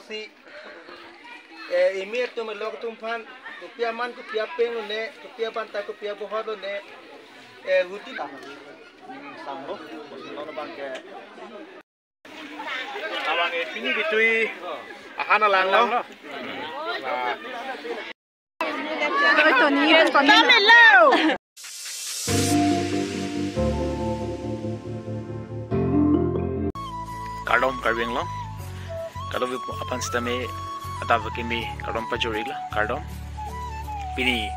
posi imir tu melok tumpan kupia man kupia peng lo ne kupia pantai kupia bohor lo ne huti sambo nono bangke abang ini bitui ahana lang lo Kardom karbing lo, kalau apa sistemnya atau begini kardom pajuri lah kardom, ini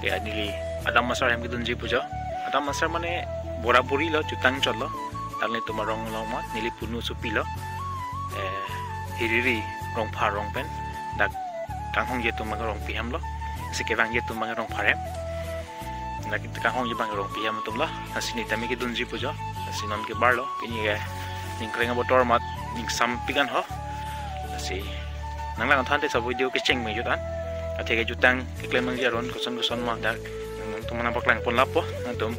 kayak nili ada masalah yang kita tunjuk puja, ada masalah mana bora-bori lo jutang cot lo, tarni tu marong lo mat nili punu supi lo, hiriri rong par rong pen, dak kanghong je tu rong piham lo, sekevang je tu rong parem, dak kanghong je rong piham tu lo, asini kami kita tunjuk puja, asinon ke bar lo, kini ya. Ning kering abotor mat ning sampikan ho si nang lang thante sa video ke cheng me jutan ate ke jutang ke klem nang jaron koson ma dak tum mana paklang pon lapo antum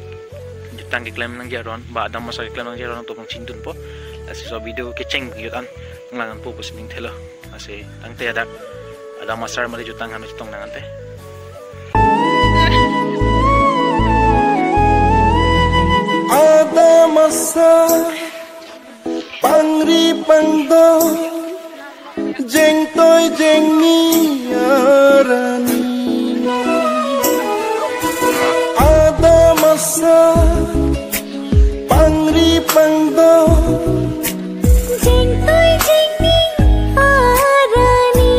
jutang ke klem nang jaron ba adam masa ke klem nang jaron to pang cintun po si so video ke cheng jutan nang lang po pos ning thelo asi tang te ada masar mali jutang han jutong nang ante ada masar Pangri pangdo jeng toy jeng ni arani ada masa pangri pangdo jeng toy jeng ni arani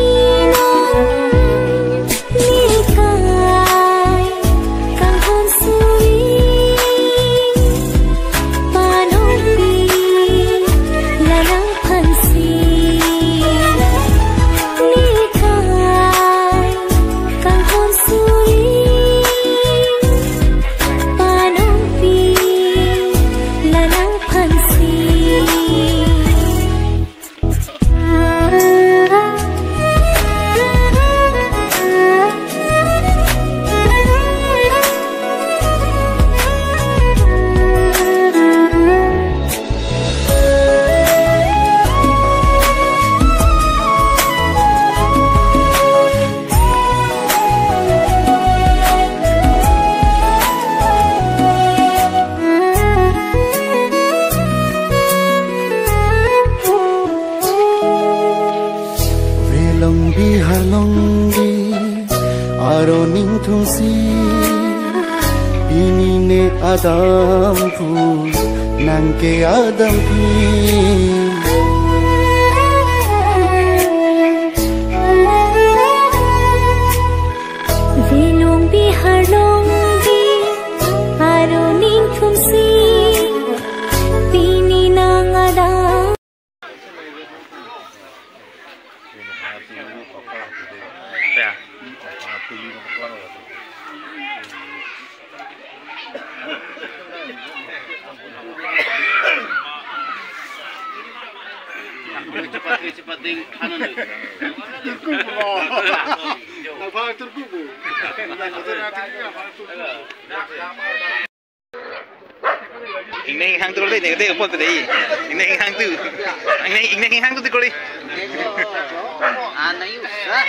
nikai kang honsui Aroning thungsi ini ne adam pu nangke adam pi Velong bihar longgi aroning thungsi ini nang adam ya cepat kanan ini hang tu boleh ni apa tu ni ini hang tu ini hang tu tu boleh anai usah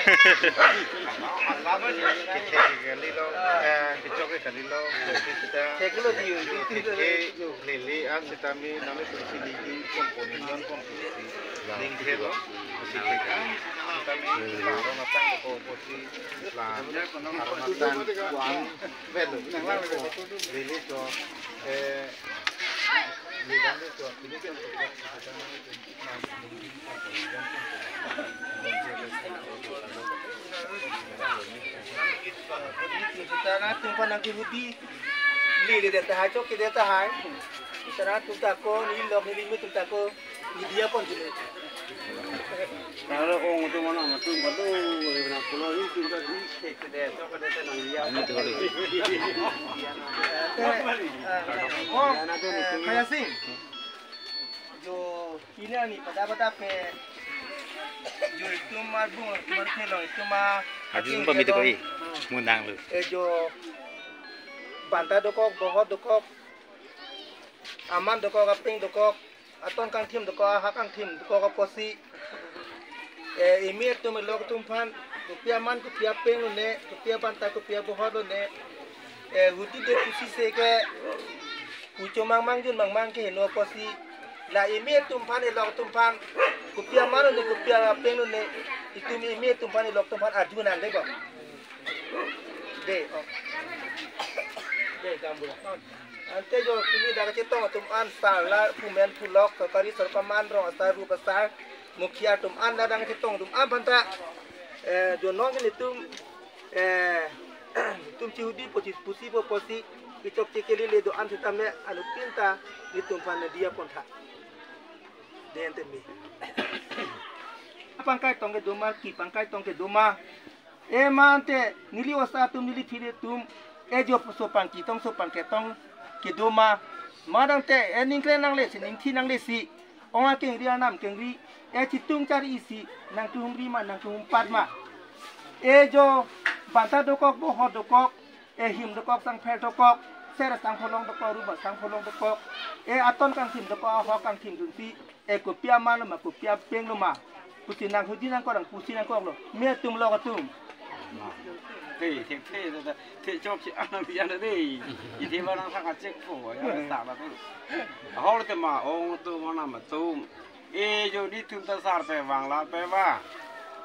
Kita tumpan nang huti li de ta hai chok ke de ta hai kita tumta ko ni lok ni mi tumta ko dia pon jule kalau orang tu mana matu matu nak pulau ni tumta ni ke de to ke de nang dia ni tu boleh oh kaya sing jo ini ni pada pe jo tumar bung tumar khelo tuma Hajun pa mito ko mundang lu jo banta dokok bohot dokok aman dokok aping dokok aton kang tim dokok hakang tim dokok posi imi tu melok tumpan kupia man kupia peng ne kupia pantai kupia bohor ne huti de pusi se ke pucho mang jun mang ke no posi la imi tumpan elok tumpan kupia man ne kupia peng ne itu imi tumpan elok tumpan ajunan de go de de gambu ante jo kini daga cetong tumpan sala pumen pulok kari sarpaman ro asar ru besar mukhia tum an dadang cetong tum an banta jo nong ni tum cihudi pusi posi kitok cikeli le do an tame anu pinta ni tum pan dia konta den temi pangkai tong ke doma ki pangkai tong ke doma mante nili wasa tum nili thile tum jo so pangki tong so pangke tong ke doma madang te ening kle nang le sining thi nang le si onga keng ria nam keng ri chitung cari isi nang tuhum rima nang tuhum padma jo banta dokok bo hot dokok him dokok sang pher dokok sera sang pholong dokok ruba sang pholong dokok aton kang thim dokok ho kang thim dunsi ko pia ma ma ko pia peng lo ma pusi nang hudi nang ko rang pusi nang ko lo me tum lo ka tum thế thế cho chị ăn bây giờ đây thì mà đang thằng chết khổ ya sao là thế họ thì mà ông tôi mà nằm mà tôm jo đi tụm ta sar pe vàng la pe va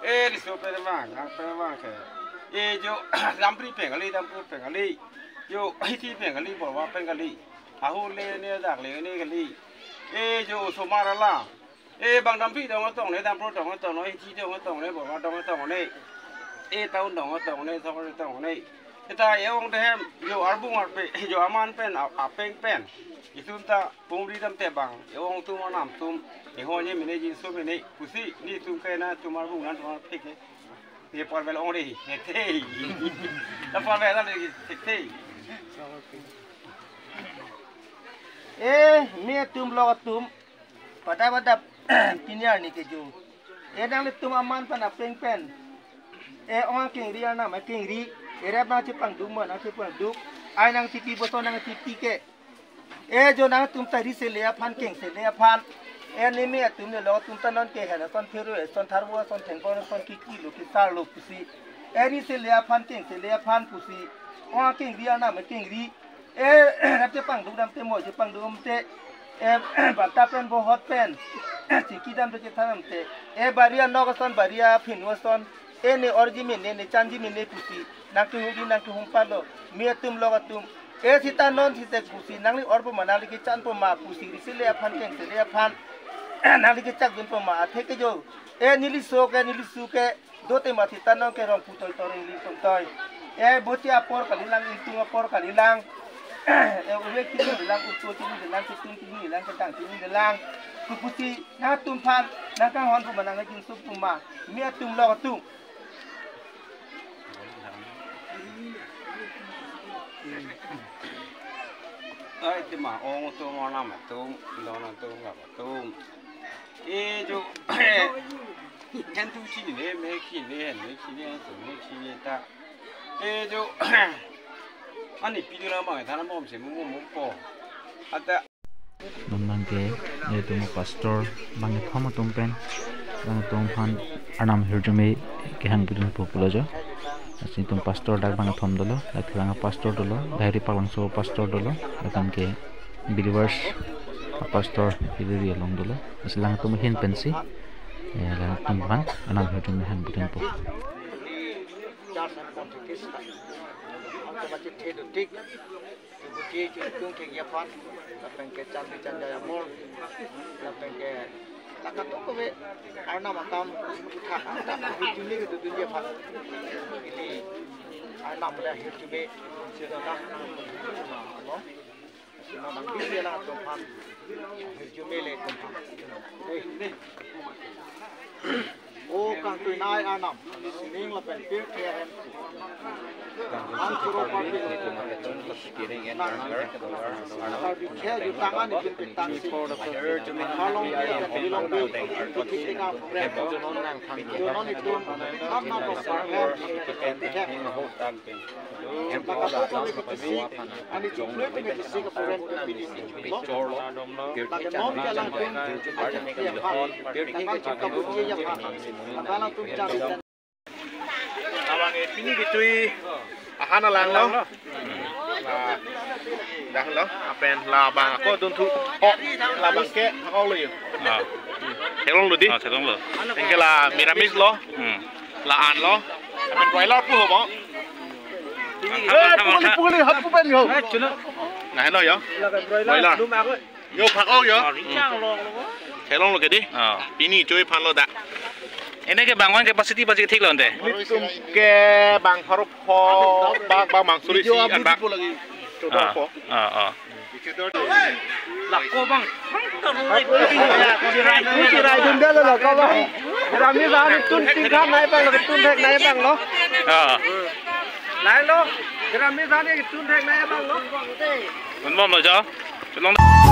đi số pe vàng pe vàng cái jo làm pri pe cái làm pri pe cái jo thì pe cái bỏ vào pe cái hồ lê này đặc lê này cái jo số mà la bằng làm pri đâu tổng này làm pro tổng tổng nói chi đâu tổng này bỏ vào tổng này tao đồng này xong rồi tổng này ta yêu thêm yo album arpe yo aman pen apeng pen itu ta pungri dam te bang yo ong tu manam tum ho ni mine jin so mine kusi ni tum kai na tum album nan tum pek ni par vel ong ri ne te ta par vel la te me tum lo tum pada kinyar ni ke jo dang le tum aman pan apeng pen orang keng ria na ma keng ri rap na chipang du ma na chipang du ai nang tipi boso nang tipi ke jo nang tum ta ri se le phan keng se le phan ni me tum ne lo tum ta non ke ha na son phiru son tharbo son thengko son ki lo ki sar lo pusi ri se le phan keng se le phan pusi orang keng ria na ma keng ri rap chipang du dam te mo chipang du te bata pen bo hot pen chiki dam te thanam te baria no son baria phinwa son ne origin ne chanji ne pusi nang tu hudi nang tu humpalo me tum lo tum sita non sita pusi nang li orbo manali ki chan po ma pusi risile aphan keng sele aphan nang li ki chak dun po ma the ke jo nili su ke do te ma sita non ke rom putol tor li tom toy boti apor kalilang itu apor kalilang uwe ki ni lang uto ti ni lang ki tum ti ni lang ka tang ti ni lang ku pusi na tum phan nang ka hon po manang jin su pu ma me tum lo tum thì mà ông tôi mà làm mà tôi đó là tôi gặp tôi jo cái tu chi này mấy khi này mấy khi ta jo anh ấy bây giờ mà thằng nó muốn xem muốn bỏ ada nonang ke yaitu pastor bang thoma tumpen bang tumphan anam hirjume ke hang budun populajo asi tum pastor dak bang thom dolo lakhang pastor dolo dairi palang so pastor dolo lakan ke believers pastor hiliri along dolo asilang tum hin pensi la tumphan anam hirjume hang budun po Ki cung thing ya phan la pen ke chan ya mol la pen ke la ka to ko ve arna matam tha ta ki ni ke du ya phan ini arna mala hi tu be se da na no sino mang bi la to phan hi tu be le to phan ni o kang tu nai arnam ning la pen pir keren ang suro pa ni you tangan ni pintang si halong dia bilong du ketika you non itu nama besar maka to ni kesi ani jumlah ni kesi ke foreign community bagi non dia lang pun tangan cukup puji ya Kalau tu jangan. Abang ini kitui ahan alang lo. Dah lo. Apa yang lah bang aku tuntuk. Oh, lah bang ke aku lo yo. Terong lo di. Terong lo. Engkau lah miramis lo. Lah an lo. Apa broiler pun ho bang. Pukuli hap pun yo. Nah lo yo. Broiler. Yo pak oh yo. Terong lo ke di. Ini cuy pan lo dah. Ini ke bangwan capacity pasti ঠিক loh deh. Ke bang harup ho bang suri si kan bang. Lakko bang. Cirai dunda lo lakko bang. Rami bang tun tingkat naik bang, tun tek naik bang lo. Naik lo. Rami bang tun tek naik bang lo. Benar benar.